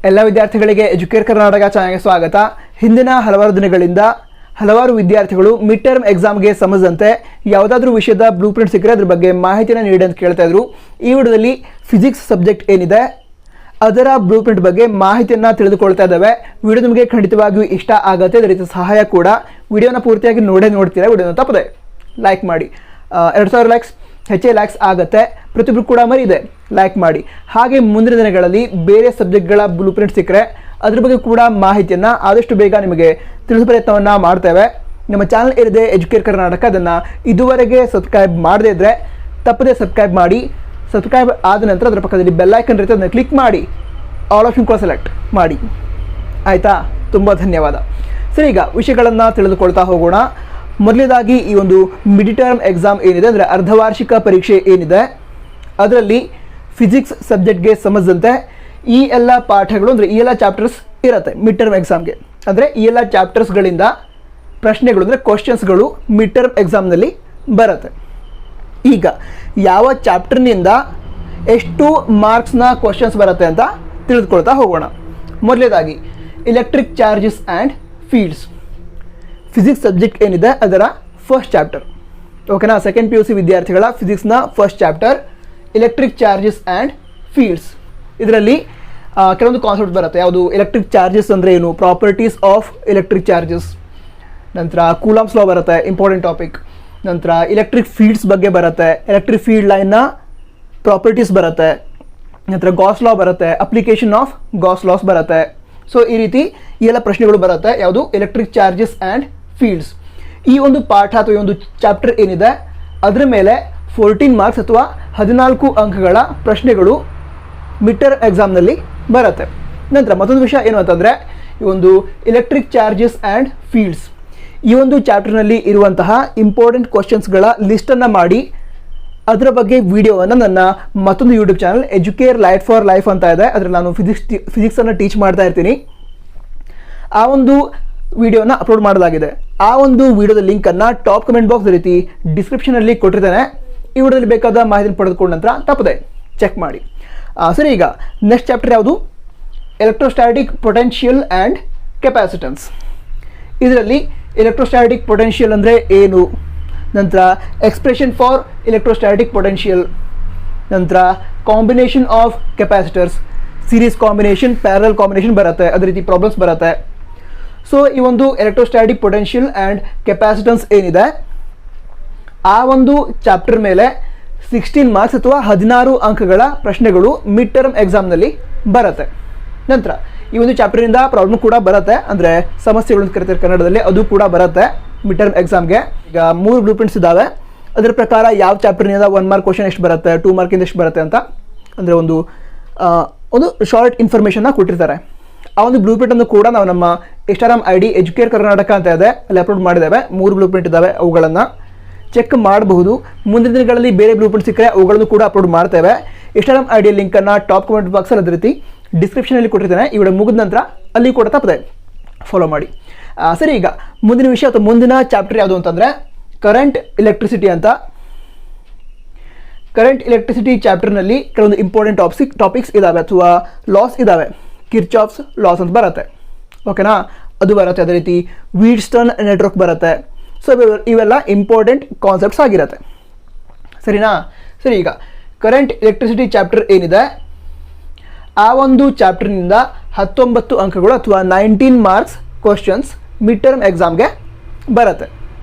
ಎಲ್ಲ ವಿದ್ಯಾರ್ಥಿಗಳಿಗೆ ಎಜುಕೇರ್ ಕರ್ನಾಟಕ ಚಾನೆಲ್ಗೆ ಸ್ವಾಗತ. ಹಿಂದಿನ ಹಲವಾರು ದಿನಗಳಿಂದ ಹಲವಾರು ವಿದ್ಯಾರ್ಥಿಗಳು ಮಿಡ್ ಟರ್ಮ್ ಎಕ್ಸಾಮ್ಗೆ ಸಂಬಂಧಿಸಿದಂತೆ ಯಾವುದಾದ್ರೂ ವಿಷಯದ ಬ್ಲೂ ಪ್ರಿಂಟ್ ಸಿಕ್ಕರೆ ಅದ್ರ ಬಗ್ಗೆ ಮಾಹಿತಿಯನ್ನು ನೀಡಿ ಅಂತ ಕೇಳ್ತಾ ಇದ್ರು. ಈ ವಿಡಿಯೋದಲ್ಲಿ ಫಿಸಿಕ್ಸ್ ಸಬ್ಜೆಕ್ಟ್ ಏನಿದೆ ಅದರ ಬ್ಲೂ ಪ್ರಿಂಟ್ ಬಗ್ಗೆ ಮಾಹಿತಿಯನ್ನು ತಿಳಿದುಕೊಳ್ತಾ ಇದ್ದಾವೆ. ವಿಡಿಯೋ ನಿಮಗೆ ಖಂಡಿತವಾಗಿಯೂ ಇಷ್ಟ ಆಗುತ್ತೆ, ಅದೇ ರೀತಿ ಸಹಾಯ ಕೂಡ. ವಿಡಿಯೋನ ಪೂರ್ತಿಯಾಗಿ ನೋಡ್ತೀರಾ, ವಿಡಿಯೋನ ತಪ್ಪದೆ ಲೈಕ್ ಮಾಡಿ. 2000 ಲೈಕ್ಸ್ ಹೆಚ್ಚೇ ಲೈಕ್ಸ್ ಆಗುತ್ತೆ, ಪ್ರತಿಯೊಬ್ಬರು ಕೂಡ ಮರಿದೆ ಲೈಕ್ ಮಾಡಿ. ಹಾಗೆ ಮುಂದಿನ ದಿನಗಳಲ್ಲಿ ಬೇರೆ ಸಬ್ಜೆಕ್ಟ್ಗಳ ಬ್ಲೂ ಪ್ರಿಂಟ್ ಸಿಕ್ಕರೆ ಅದ್ರ ಬಗ್ಗೆ ಕೂಡ ಮಾಹಿತಿಯನ್ನು ಆದಷ್ಟು ಬೇಗ ನಿಮಗೆ ತಿಳಿಸೋ ಪ್ರಯತ್ನವನ್ನು ಮಾಡ್ತೇವೆ. ನಮ್ಮ ಚಾನಲ್ ಏನಿದೆ ಎಜುಕೇರ್ ಕರ್ನಾಟಕ, ಅದನ್ನು ಇದುವರೆಗೆ ಸಬ್ಸ್ಕ್ರೈಬ್ ಮಾಡದೇ ಇದ್ದರೆ ತಪ್ಪದೆ ಸಬ್ಸ್ಕ್ರೈಬ್ ಮಾಡಿ. ಸಬ್ಸ್ಕ್ರೈಬ್ ಆದ ನಂತರ ಅದರ ಪಕ್ಕದಲ್ಲಿ ಬೆಲ್ ಐಕನ್ ಇರುತ್ತೆ, ಅದನ್ನು ಕ್ಲಿಕ್ ಮಾಡಿ ಆಲ್ ಆಪ್ಷನ್ ಕೂಡ ಸೆಲೆಕ್ಟ್ ಮಾಡಿ. ಆಯಿತಾ? ತುಂಬ ಧನ್ಯವಾದ. ಸರಿ, ಈಗ ವಿಷಯಗಳನ್ನು ತಿಳಿದುಕೊಳ್ತಾ ಹೋಗೋಣ. ಮೊದಲನೇದಾಗಿ ಈ ಒಂದು ಮಿಡ್ ಟರ್ಮ್ ಎಕ್ಸಾಮ್ ಏನಿದೆ ಅಂದರೆ ಅರ್ಧವಾರ್ಷಿಕ ಪರೀಕ್ಷೆ ಏನಿದೆ ಅದರಲ್ಲಿ ಫಿಸಿಕ್ಸ್ ಸಬ್ಜೆಕ್ಟ್ಗೆ ಸಂಬಂಧಿಸಿದಂತೆ ಈ ಎಲ್ಲ ಪಾಠಗಳು ಅಂದರೆ ಈ ಎಲ್ಲ ಚಾಪ್ಟರ್ಸ್ ಇರುತ್ತೆ ಮಿಡ್ ಟರ್ಮ್ ಎಕ್ಸಾಮ್ಗೆ. ಅಂದರೆ ಈ ಎಲ್ಲ ಚಾಪ್ಟರ್ಸ್ಗಳಿಂದ ಪ್ರಶ್ನೆಗಳು ಅಂದರೆ ಕ್ವಶನ್ಸ್ಗಳು ಮಿಡ್ ಟರ್ಮ್ ಎಕ್ಸಾಮ್ನಲ್ಲಿ ಬರುತ್ತೆ. ಈಗ ಯಾವ ಚಾಪ್ಟರ್ನಿಂದ ಎಷ್ಟು ಮಾರ್ಕ್ಸ್ನ ಕ್ವಶನ್ಸ್ ಬರುತ್ತೆ ಅಂತ ತಿಳಿದುಕೊಳ್ತಾ ಹೋಗೋಣ. ಮೊದಲನೇದಾಗಿ electric charges and fields physics subject ಏನಿದೆ ಅದರ ಫಸ್ಟ್ ಚಾಪ್ಟರ್. ಓಕೆನಾ? ಸೆಕೆಂಡ್ PUC ವಿದ್ಯಾರ್ಥಿಗಳ ಫಿಸಿಕ್ಸ್ನ first chapter electric charges and fields. ಇದರಲ್ಲಿ ಕೆಲವೊಂದು ಕಾನ್ಸೆಪ್ಟ್ ಬರುತ್ತೆ. ಯಾವುದು? ಎಲೆಕ್ಟ್ರಿಕ್ ಚಾರ್ಜಸ್ ಅಂದರೆ ಏನು, ಪ್ರಾಪರ್ಟೀಸ್ ಆಫ್ ಎಲೆಕ್ಟ್ರಿಕ್ ಚಾರ್ಜಸ್, ನಂತರ ಕೂಲಾಂಬ್ಸ್ ಲಾ ಬರುತ್ತೆ, ಇಂಪಾರ್ಟೆಂಟ್ ಟಾಪಿಕ್. ನಂತರ ಎಲೆಕ್ಟ್ರಿಕ್ ಫೀಲ್ಡ್ಸ್ ಬಗ್ಗೆ ಬರುತ್ತೆ, ಎಲೆಕ್ಟ್ರಿಕ್ ಫೀಲ್ಡ್ ಲೈನ್ನ ಪ್ರಾಪರ್ಟೀಸ್ ಬರುತ್ತೆ. ನಂತರ ಗಾಸ್ ಲಾ ಬರುತ್ತೆ, ಅಪ್ಲಿಕೇಶನ್ ಆಫ್ ಗಾಸ್ ಲಾಸ್ ಬರುತ್ತೆ. ಸೊ ಈ ರೀತಿ ಈ ಎಲ್ಲ ಪ್ರಶ್ನೆಗಳು ಬರುತ್ತೆ. ಯಾವುದು? Electric charges and fields. ಈ ಒಂದು ಪಾಠ ಅಥವಾ ಈ ಒಂದು ಚಾಪ್ಟರ್ ಏನಿದೆ ಅದರ ಮೇಲೆ 14 ಮಾರ್ಕ್ಸ್ ಅಥವಾ 14 ಅಂಕಗಳ ಪ್ರಶ್ನೆಗಳು ಮಿಡ್ ಟರ್ಮ್ ಎಕ್ಸಾಮ್ನಲ್ಲಿ ಬರುತ್ತೆ. ನಂತರ ಮತ್ತೊಂದು ವಿಷಯ ಏನು ಅಂತಂದರೆ ಈ ಒಂದು ಎಲೆಕ್ಟ್ರಿಕ್ ಚಾರ್ಜಸ್ ಆ್ಯಂಡ್ ಫೀಲ್ಡ್ಸ್ ಈ ಒಂದು ಚಾಪ್ಟರ್ನಲ್ಲಿ ಇರುವಂತಹ ಇಂಪಾರ್ಟೆಂಟ್ ಕ್ವಶನ್ಸ್ಗಳ ಲಿಸ್ಟನ್ನು ಮಾಡಿ ಅದರ ಬಗ್ಗೆ ವಿಡಿಯೋವನ್ನು ನನ್ನ ಮತ್ತೊಂದು YouTube channel Educare light for life ಅಂತ ಇದೆ, ಅದರಲ್ಲಿ ನಾನು ಫಿಸಿಕ್ಸನ್ನು ಟೀಚ್ ಮಾಡ್ತಾ ಇರ್ತೀನಿ. ಆ ಒಂದು ವಿಡಿಯೋನ ಅಪ್ಲೋಡ್ ಮಾಡಲಾಗಿದೆ. ಆ ಒಂದು ವಿಡಿಯೋದ ಲಿಂಕನ್ನು ಟಾಪ್ ಕಮೆಂಟ್ ಬಾಕ್ಸ್ ರೀತಿ ಡಿಸ್ಕ್ರಿಪ್ಷನಲ್ಲಿ ಕೊಟ್ಟಿರ್ತೇನೆ. ಈ ವಿಡಿಯೋದಲ್ಲಿ ಬೇಕಾದ ಮಾಹಿತಿ ಪಡೆದುಕೊಂಡ ನಂತರ ತಪ್ಪದೆ ಚೆಕ್ ಮಾಡಿ. ಸರಿ, ಈಗ ನೆಕ್ಸ್ಟ್ ಚಾಪ್ಟರ್ ಯಾವುದು? Electrostatic potential and capacitance. ಇದರಲ್ಲಿ ಎಲೆಕ್ಟ್ರೋಸ್ಟ್ಯಾಟಿಕ್ ಪೊಟೆನ್ಷಿಯಲ್ ಅಂದರೆ ಏನು, ನಂತರ ಎಕ್ಸ್ಪ್ರೆಷನ್ ಫಾರ್ ಎಲೆಕ್ಟ್ರೋಸ್ಟ್ಯಾಟಿಕ್ ಪೊಟೆನ್ಷಿಯಲ್, ನಂತರ combination of capacitors, series combination, parallel combination ಬರುತ್ತೆ, ಅದೇ ರೀತಿ ಪ್ರಾಬ್ಲಮ್ಸ್ ಬರುತ್ತೆ. ಸೊ ಈ ಒಂದು ಎಲೆಕ್ಟ್ರೋಸ್ಟ್ಯಾಟಿಕ್ ಪೊಟೆನ್ಷಿಯಲ್ ಆ್ಯಂಡ್ ಕೆಪಾಸಿಟನ್ಸ್ ಏನಿದೆ ಆ ಒಂದು ಚಾಪ್ಟರ್ ಮೇಲೆ 16 ಮಾರ್ಕ್ಸ್ ಅಥವಾ 16 ಅಂಕಗಳ ಪ್ರಶ್ನೆಗಳು ಮಿಡ್ ಟರ್ಮ್ ಎಕ್ಸಾಮ್ನಲ್ಲಿ ಬರುತ್ತೆ. ನಂತರ ಈ ಒಂದು ಚಾಪ್ಟರಿಂದ ಪ್ರಾಬ್ಲಮ್ ಕೂಡ ಬರುತ್ತೆ, ಅಂದರೆ ಸಮಸ್ಯೆಗಳು ಅಂತ ಕರಿತಾರೆ ಕನ್ನಡದಲ್ಲಿ, ಅದು ಕೂಡ ಬರುತ್ತೆ ಮಿಡ್ ಟರ್ಮ್ ಎಕ್ಸಾಮ್ಗೆ. ಈಗ 3 ಬ್ಲೂ ಪ್ರಿಂಟ್ಸ್ ಇದ್ದಾವೆ. ಅದರ ಪ್ರಕಾರ ಯಾವ ಚಾಪ್ಟರ್ನಿಂದ 1 ಮಾರ್ಕ್ ಕ್ವಶನ್ ಎಷ್ಟು ಬರುತ್ತೆ, 2 ಮಾರ್ಕಿಂದ ಎಷ್ಟು ಬರುತ್ತೆ ಅಂತ ಅಂದರೆ ಒಂದು ಶಾರ್ಟ್ ಇನ್ಫಾರ್ಮೇಷನ್ನ ಕೊಟ್ಟಿರ್ತಾರೆ. ಆ ಒಂದು ಬ್ಲೂ ಪ್ರಿಂಟನ್ನು ಕೂಡ ನಾವು ನಮ್ಮ Instagram ID ಎಜುಕೇರ್ ಕರ್ನಾಟಕ ಅಂತ ಇದೆ, ಅಲ್ಲಿ ಅಪ್ಲೋಡ್ ಮಾಡಿದ್ದೇವೆ. 3 ಬ್ಲೂ ಪ್ರಿಂಟ್ ಇದ್ದಾವೆ, ಅವುಗಳನ್ನು ಚೆಕ್ ಮಾಡಬಹುದು. ಮುಂದಿನ ದಿನಗಳಲ್ಲಿ ಬೇರೆ ಬ್ಲೂ ಪ್ರಿಂಟ್ ಸಿಕ್ಕರೆ ಅವುಗಳನ್ನು ಕೂಡ ಅಪ್ಲೋಡ್ ಮಾಡ್ತೇವೆ. Instagram ID ಲಿಂಕನ್ನು ಟಾಪ್ ಕಮೆಂಟ್ ಬಾಕ್ಸಲ್ಲಿ ಅದೇ ರೀತಿ ಡಿಸ್ಕ್ರಿಪ್ಷನಲ್ಲಿ ಕೊಟ್ಟಿರ್ತೇನೆ. ಈ ವಿಡಿಯೋ ಮುಗಿದ ನಂತರ ಅಲ್ಲಿ ಕೂಡ ತಪ್ಪದೆ ಫಾಲೋ ಮಾಡಿ. ಸರಿ, ಈಗ ಮುಂದಿನ ವಿಷಯ ಅಥವಾ ಮುಂದಿನ ಚಾಪ್ಟರ್ ಯಾವುದು ಅಂತಂದರೆ ಕರೆಂಟ್ ಎಲೆಕ್ಟ್ರಿಸಿಟಿ ಅಂತ. ಕರೆಂಟ್ ಎಲೆಕ್ಟ್ರಿಸಿಟಿ ಚಾಪ್ಟರ್ನಲ್ಲಿ ಕೆಲವೊಂದು ಇಂಪಾರ್ಟೆಂಟ್ ಟಾಪಿಕ್ಸ್ ಇದ್ದಾವೆ ಅಥವಾ ಲಾಸ್ ಇದ್ದಾವೆ. ಕಿರ್ಚಾಫ್ಸ್ ಲಾಸ್ ಅಂತ ಬರುತ್ತೆ, ಓಕೆನಾ? ಅದು ಬರುತ್ತೆ. ಅದೇ ರೀತಿ ವೀಟ್ಸ್ಟರ್ನ್ ನೆಟ್ವರ್ಕ್ ಬರುತ್ತೆ. ಸೊ ಇವೆಲ್ಲ ಇಂಪಾರ್ಟೆಂಟ್ ಕಾನ್ಸೆಪ್ಟ್ಸ್ ಆಗಿರುತ್ತೆ, ಸರಿನಾ? ಸರಿ, ಈಗ ಕರೆಂಟ್ ಎಲೆಕ್ಟ್ರಿಸಿಟಿ ಚಾಪ್ಟರ್ ಏನಿದೆ ಆ ಒಂದು ಚಾಪ್ಟರ್ನಿಂದ 19 ಅಂಕಗಳು ಅಥವಾ 19 ಮಾರ್ಕ್ಸ್ ಕ್ವಶನ್ಸ್ ಮಿಡ್ ಟರ್ಮ್ ಎಕ್ಸಾಮ್ಗೆ ಬರುತ್ತೆ,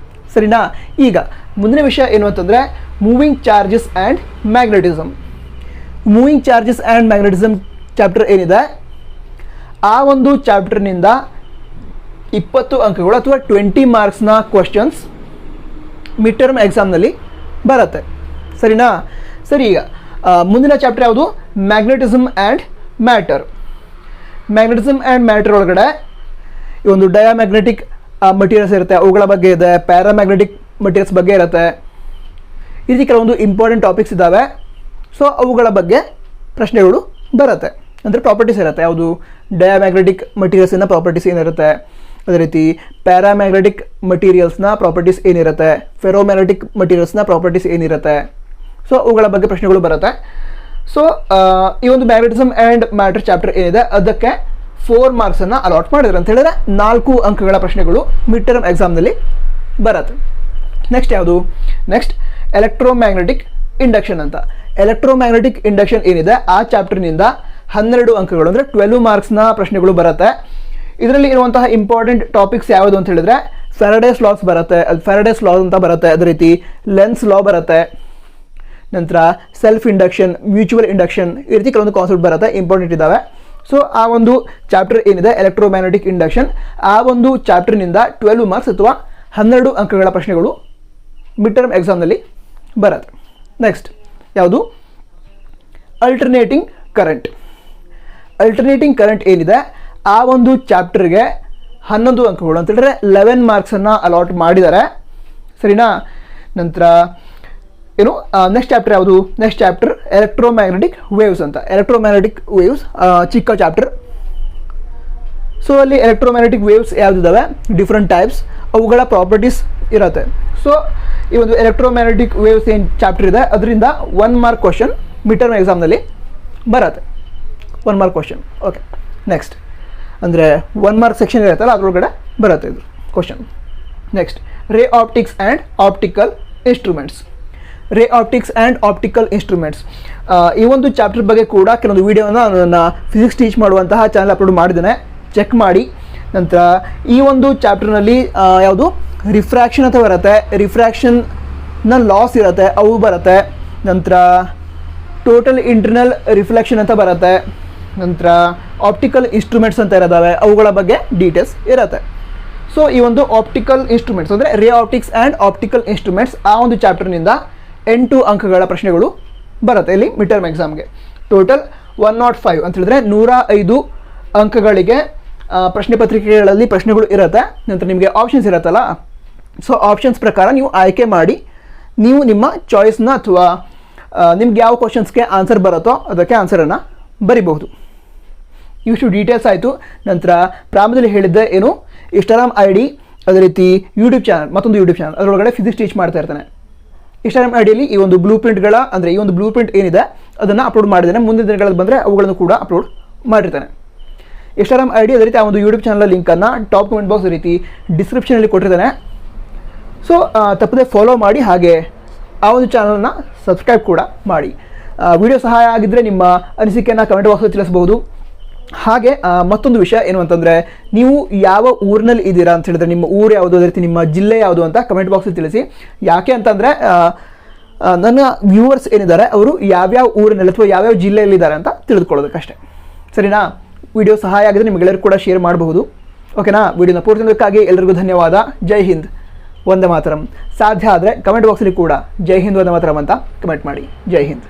ಸರಿನಾ? ಈಗ ಮುಂದಿನ ವಿಷಯ ಏನು ಅಂತಂದರೆ moving charges and magnetism. Moving charges and magnetism chapter ಏನಿದೆ ಆ ಒಂದು ಚಾಪ್ಟರ್ನಿಂದ 20 ಅಂಕಗಳು ಅಥವಾ 20 ಮಾರ್ಕ್ಸ್ನ ಕ್ವಶನ್ಸ್ ಮಿಡ್ ಟರ್ಮ್ ಎಕ್ಸಾಮ್ನಲ್ಲಿ ಬರುತ್ತೆ, ಸರಿನಾ? ಸರಿ, ಈಗ ಮುಂದಿನ ಚಾಪ್ಟರ್ ಯಾವುದು? Magnetism and matter. Magnetism and matter ಒಳಗಡೆ ಈ ಒಂದು ಡಯಾಮ್ಯಾಗ್ನೆಟಿಕ್ ಮಟೀರಿಯಲ್ಸ್ ಇರುತ್ತೆ, ಅವುಗಳ ಬಗ್ಗೆ ಇದೆ. ಪ್ಯಾರಾಮ್ಯಾಗ್ನೆಟಿಕ್ ಮಟೀರಿಯಲ್ಸ್ ಬಗ್ಗೆ ಇರುತ್ತೆ. ಈ ರೀತಿ ಕೆಲವೊಂದು ಇಂಪಾರ್ಟೆಂಟ್ ಟಾಪಿಕ್ಸ್ ಇದ್ದಾವೆ. ಸೊ ಅವುಗಳ ಬಗ್ಗೆ ಪ್ರಶ್ನೆಗಳು ಬರುತ್ತೆ, ಅಂದರೆ ಪ್ರಾಪರ್ಟೀಸ್ ಇರುತ್ತೆ. ಯಾವುದು? ಡಯಾಮ್ಯಾಗ್ನೆಟಿಕ್ ಮಟೀರಿಯಲ್ಸಿನ ಪ್ರಾಪರ್ಟೀಸ್ ಏನಿರುತ್ತೆ, ಅದೇ ರೀತಿ ಪ್ಯಾರಾಮ್ಯಾಗ್ನೆಟಿಕ್ ಮಟೀರಿಯಲ್ಸ್ನ ಪ್ರಾಪರ್ಟೀಸ್ ಏನಿರುತ್ತೆ, ಫೆರೋಮ್ಯಾಗ್ನೆಟಿಕ್ ಮಟೀರಿಯಲ್ಸ್ನ ಪ್ರಾಪರ್ಟೀಸ್ ಏನಿರುತ್ತೆ. ಸೊ ಅವುಗಳ ಬಗ್ಗೆ ಪ್ರಶ್ನೆಗಳು ಬರುತ್ತೆ. ಸೊ ಈ ಒಂದು ಮ್ಯಾಗ್ನೆಟಿಸಮ್ ಆ್ಯಂಡ್ ಮ್ಯಾಟರ್ ಚಾಪ್ಟರ್ ಏನಿದೆ ಅದಕ್ಕೆ 4 ಮಾರ್ಕ್ಸನ್ನು ಅಲಾಟ್ ಮಾಡಿದ್ರು ಅಂತ ಹೇಳಿದ್ರೆ 4 ಅಂಕಗಳ ಪ್ರಶ್ನೆಗಳು ಮಿಡ್ ಟರ್ಮ್ ಎಕ್ಸಾಮ್ನಲ್ಲಿ ಬರುತ್ತೆ. ನೆಕ್ಸ್ಟ್ ಯಾವುದು? ನೆಕ್ಸ್ಟ್ ಎಲೆಕ್ಟ್ರೋಮ್ಯಾಗ್ನೆಟಿಕ್ ಇಂಡಕ್ಷನ್ ಅಂತ. ಎಲೆಕ್ಟ್ರೋಮ್ಯಾಗ್ನೆಟಿಕ್ ಇಂಡಕ್ಷನ್ ಏನಿದೆ ಆ ಚಾಪ್ಟರ್ನಿಂದ 12 ಅಂಕಗಳು ಅಂದರೆ 12 ಮಾರ್ಕ್ಸ್ನ ಪ್ರಶ್ನೆಗಳು ಬರುತ್ತೆ. ಇದರಲ್ಲಿ ಇರುವಂತಹ ಇಂಪಾರ್ಟೆಂಟ್ ಟಾಪಿಕ್ಸ್ ಯಾವುದು ಅಂತ ಹೇಳಿದ್ರೆ ಫ್ಯಾರಡೇಸ್ ಲಾಸ್ ಬರುತ್ತೆ, ಅದು ಫ್ಯಾರಡೇಸ್ ಲಾ ಅಂತ ಬರುತ್ತೆ, ಅದೇ ರೀತಿ ಲೆನ್ಸ್ ಲಾ ಬರುತ್ತೆ, ನಂತರ ಸೆಲ್ಫ್ ಇಂಡಕ್ಷನ್, ಮ್ಯೂಚುವಲ್ ಇಂಡಕ್ಷನ್, ಈ ರೀತಿ ಕೆಲವೊಂದು ಕಾನ್ಸೆಪ್ಟ್ ಬರುತ್ತೆ, ಇಂಪಾರ್ಟೆಂಟ್ ಇದ್ದಾವೆ. ಸೊ ಆ ಒಂದು ಚಾಪ್ಟರ್ ಏನಿದೆ ಎಲೆಕ್ಟ್ರೋಮ್ಯಾಗ್ನೆಟಿಕ್ ಇಂಡಕ್ಷನ್, ಆ ಒಂದು ಚಾಪ್ಟರ್ನಿಂದ 12 ಮಾರ್ಕ್ಸ್ ಅಥವಾ 12 ಅಂಕಗಳ ಪ್ರಶ್ನೆಗಳು ಮಿಡ್ ಟರ್ಮ್ ಎಕ್ಸಾಮ್ನಲ್ಲಿ ಬರುತ್ತೆ. ನೆಕ್ಸ್ಟ್ ಯಾವುದು? Alternating current. ಅಲ್ಟರ್ನೇಟಿಂಗ್ ಕರೆಂಟ್ ಏನಿದೆ ಆ ಒಂದು ಚಾಪ್ಟರ್ಗೆ 11 ಅಂಕಗಳು ಅಂತ ಹೇಳಿದ್ರೆ 11 ಮಾರ್ಕ್ಸನ್ನು ಅಲಾಟ್ ಮಾಡಿದ್ದಾರೆ, ಸರಿನಾ? ನಂತರ ಏನು ನೆಕ್ಸ್ಟ್ ಚಾಪ್ಟರ್ ಯಾವುದು? ನೆಕ್ಸ್ಟ್ ಚಾಪ್ಟರ್ ಎಲೆಕ್ಟ್ರೋಮ್ಯಾಗ್ನೆಟಿಕ್ ವೇವ್ಸ್ ಅಂತ. ಎಲೆಕ್ಟ್ರೋಮ್ಯಾಗ್ನೆಟಿಕ್ ವೇವ್ಸ್ ಚಿಕ್ಕ ಚಾಪ್ಟರ್. ಸೊ ಅಲ್ಲಿ ಎಲೆಕ್ಟ್ರೋಮ್ಯಾಗ್ನೆಟಿಕ್ ವೇವ್ಸ್ ಯಾವುದಿದ್ದಾವೆ, ಡಿಫ್ರೆಂಟ್ ಟೈಪ್ಸ್, ಅವುಗಳ ಪ್ರಾಪರ್ಟೀಸ್ ಇರುತ್ತೆ. ಸೊ ಈ ಒಂದು ಎಲೆಕ್ಟ್ರೋಮ್ಯಾಗ್ನೆಟಿಕ್ ವೇವ್ಸ್ ಏನು ಚಾಪ್ಟರ್ ಇದೆ ಅದರಿಂದ 1 ಮಾರ್ಕ್ ಕ್ವಶನ್ ಮಿಡ್ ಟರ್ಮ್ ಎಕ್ಸಾಮ್ನಲ್ಲಿ ಬರುತ್ತೆ, 1 ಮಾರ್ಕ್ ಕ್ವಶನ್. ಓಕೆ, ನೆಕ್ಸ್ಟ್ ಅಂದರೆ 1 ಮಾರ್ಕ್ ಸೆಕ್ಷನ್ ಇರುತ್ತಲ್ಲ ಅದರೊಳಗಡೆ ಬರುತ್ತೆ ಇದು ಕ್ವಶನ್. ನೆಕ್ಸ್ಟ್ ರೇ ಆಪ್ಟಿಕ್ಸ್ ಆ್ಯಂಡ್ ಆಪ್ಟಿಕಲ್ ಇನ್ಸ್ಟ್ರೂಮೆಂಟ್ಸ್. ರೇ ಆಪ್ಟಿಕ್ಸ್ ಆ್ಯಂಡ್ ಆಪ್ಟಿಕಲ್ ಇನ್ಸ್ಟ್ರೂಮೆಂಟ್ಸ್ ಈ ಒಂದು ಚಾಪ್ಟರ್ ಬಗ್ಗೆ ಕೂಡ ಕೆಲವೊಂದು ವೀಡಿಯೋನ ನನ್ನ ಫಿಸಿಕ್ಸ್ ಟೀಚ್ ಮಾಡುವಂತಹ ಚಾನಲ್ ಅಪ್ಲೋಡ್ ಮಾಡಿದ್ದೇನೆ, ಚೆಕ್ ಮಾಡಿ. ನಂತರ ಈ ಒಂದು ಚಾಪ್ಟರ್ನಲ್ಲಿ ಯಾವುದು ರಿಫ್ರ್ಯಾಕ್ಷನ್ ಅಂತ ಬರುತ್ತೆ, ರಿಫ್ರ್ಯಾಕ್ಷನ್ನ ಲಾಸ್ ಇರುತ್ತೆ ಅವು ಬರುತ್ತೆ. ನಂತರ ಟೋಟಲ್ ಇಂಟರ್ನಲ್ ರಿಫ್ಲೆಕ್ಷನ್ ಅಂತ ಬರುತ್ತೆ. ನಂತರ ಆಪ್ಟಿಕಲ್ ಇನ್ಸ್ಟ್ರೂಮೆಂಟ್ಸ್ ಅಂತ ಇರೋದಾವೆ, ಅವುಗಳ ಬಗ್ಗೆ ಡೀಟೇಲ್ಸ್ ಇರುತ್ತೆ. ಸೊ ಈ ಒಂದು ಆಪ್ಟಿಕಲ್ ಇನ್ಸ್ಟ್ರೂಮೆಂಟ್ಸ್ ಅಂದರೆ ರೇ ಆಪ್ಟಿಕ್ಸ್ ಆ್ಯಂಡ್ ಆಪ್ಟಿಕಲ್ ಇನ್ಸ್ಟ್ರೂಮೆಂಟ್ಸ್ ಆ ಒಂದು ಚಾಪ್ಟರ್ನಿಂದ 8 ಅಂಕಗಳ ಪ್ರಶ್ನೆಗಳು ಬರುತ್ತೆ ಇಲ್ಲಿ ಮಿಡ್ ಟರ್ಮ್ ಎಕ್ಸಾಮ್ಗೆ. ಟೋಟಲ್ 105 ಅಂತ ಹೇಳಿದ್ರೆ 105 ಅಂಕಗಳಿಗೆ ಪ್ರಶ್ನೆ ಪತ್ರಿಕೆಗಳಲ್ಲಿ ಪ್ರಶ್ನೆಗಳು ಇರುತ್ತೆ. ನಂತರ ನಿಮಗೆ ಆಪ್ಷನ್ಸ್ ಇರುತ್ತಲ್ಲ, ಸೊ ಆಪ್ಷನ್ಸ್ ಪ್ರಕಾರ ನೀವು ಆಯ್ಕೆ ಮಾಡಿ ನೀವು ನಿಮ್ಮ ಚಾಯ್ಸ್ನ ಅಥವಾ ನಿಮ್ಗೆ ಯಾವ ಕ್ವಶನ್ಸ್ಗೆ ಆನ್ಸರ್ ಬರುತ್ತೋ ಅದಕ್ಕೆ ಆನ್ಸರನ್ನು ಬರಿಬಹುದು. ಇಷ್ಟು ಡೀಟೇಲ್ಸ್ ಆಯಿತು. ನಂತರ ಪ್ರಾರಂಭದಲ್ಲಿ ಹೇಳಿದ್ದೆ ಏನು, ಇನ್ಸ್ಟಾಗ್ರಾಮ್ ID, ಅದೇ ರೀತಿ ಯೂಟ್ಯೂಬ್ ಚಾನಲ್, ಮತ್ತೊಂದು ಯೂಟ್ಯೂಬ್ ಚಾನಲ್, ಅದರೊಳಗಡೆ ಫಿಸಿಕ್ಸ್ ಟೀಚ್ ಮಾಡ್ತಾ ಇರ್ತಾನೆ. ಇನ್ಸ್ಟಾಗ್ರಾಮ್ IDಯಲ್ಲಿ ಈ ಒಂದು ಬ್ಲೂ ಪ್ರಿಂಟ್ಗಳ ಅಂದರೆ ಈ ಒಂದು ಬ್ಲೂ ಪ್ರಿಂಟ್ ಏನಿದೆ ಅದನ್ನು ಅಪ್ಲೋಡ್ ಮಾಡಿದ್ದೇನೆ. ಮುಂದಿನ ದಿನಗಳಲ್ಲಿ ಬಂದರೆ ಅವುಗಳನ್ನು ಕೂಡ ಅಪ್ಲೋಡ್ ಮಾಡಿರ್ತಾನೆ. ಇನ್ಸ್ಟಾಗ್ರಾಮ್ ID ಅದೇ ರೀತಿ ಆ ಒಂದು ಯೂಟ್ಯೂಬ್ ಚಾನಲ್ ಲಿಂಕನ್ನು ಟಾಪ್ ಕಮೆಂಟ್ ಬಾಕ್ಸ್ ರೀತಿ ಡಿಸ್ಕ್ರಿಪ್ಷನಲ್ಲಿ ಕೊಟ್ಟಿದ್ದಾನೆ. ಸೊ ತಪ್ಪದೆ ಫಾಲೋ ಮಾಡಿ, ಹಾಗೆ ಆ ಒಂದು ಚಾನಲ್ನ ಸಬ್ಸ್ಕ್ರೈಬ್ ಕೂಡ ಮಾಡಿ. ವಿಡಿಯೋ ಸಹಾಯ ಆಗಿದ್ದರೆ ನಿಮ್ಮ ಅನಿಸಿಕೆಯನ್ನು ಕಮೆಂಟ್ ಬಾಕ್ಸಲ್ಲಿ ತಿಳಿಸಬಹುದು. ಹಾಗೆ ಮತ್ತೊಂದು ವಿಷಯ ಏನು ಅಂತಂದರೆ, ನೀವು ಯಾವ ಊರಿನಲ್ಲಿ ಇದ್ದೀರಾ ಅಂತ ಹೇಳಿದ್ರೆ ನಿಮ್ಮ ಊರು ಯಾವುದು, ಅದೇ ರೀತಿ ನಿಮ್ಮ ಜಿಲ್ಲೆ ಯಾವುದು ಅಂತ ಕಮೆಂಟ್ ಬಾಕ್ಸಲ್ಲಿ ತಿಳಿಸಿ. ಯಾಕೆ ಅಂತಂದರೆ ನನ್ನ ವ್ಯೂವರ್ಸ್ ಏನಿದ್ದಾರೆ ಅವರು ಯಾವ್ಯಾವ ಊರಿನಲ್ಲಿ ಅಥವಾ ಯಾವ್ಯಾವ ಜಿಲ್ಲೆಯಲ್ಲಿದ್ದಾರೆ ಅಂತ ತಿಳಿದುಕೊಳ್ಳೋದಕ್ಕಷ್ಟೇ, ಸರಿನಾ? ವಿಡಿಯೋ ಸಹಾಯ ಆಗಿದ್ರೆ ನಿಮಗೆಲ್ಲರೂ ಕೂಡ ಶೇರ್ ಮಾಡಬಹುದು. ಓಕೆನಾ? ವಿಡಿಯೋನ ಪೂರ್ತಿ ನೋಡೋದಕ್ಕಾಗಿ ಎಲ್ಲರಿಗೂ ಧನ್ಯವಾದ. ಜೈ ಹಿಂದ್, ವಂದೇ ಮಾತರಂ. ಸಾಧ್ಯ ಆದರೆ ಕಮೆಂಟ್ ಬಾಕ್ಸಲ್ಲಿ ಕೂಡ ಜೈ ಹಿಂದ್ ವಂದೇ ಮಾತರಂ ಅಂತ ಕಮೆಂಟ್ ಮಾಡಿ. ಜೈ ಹಿಂದ್.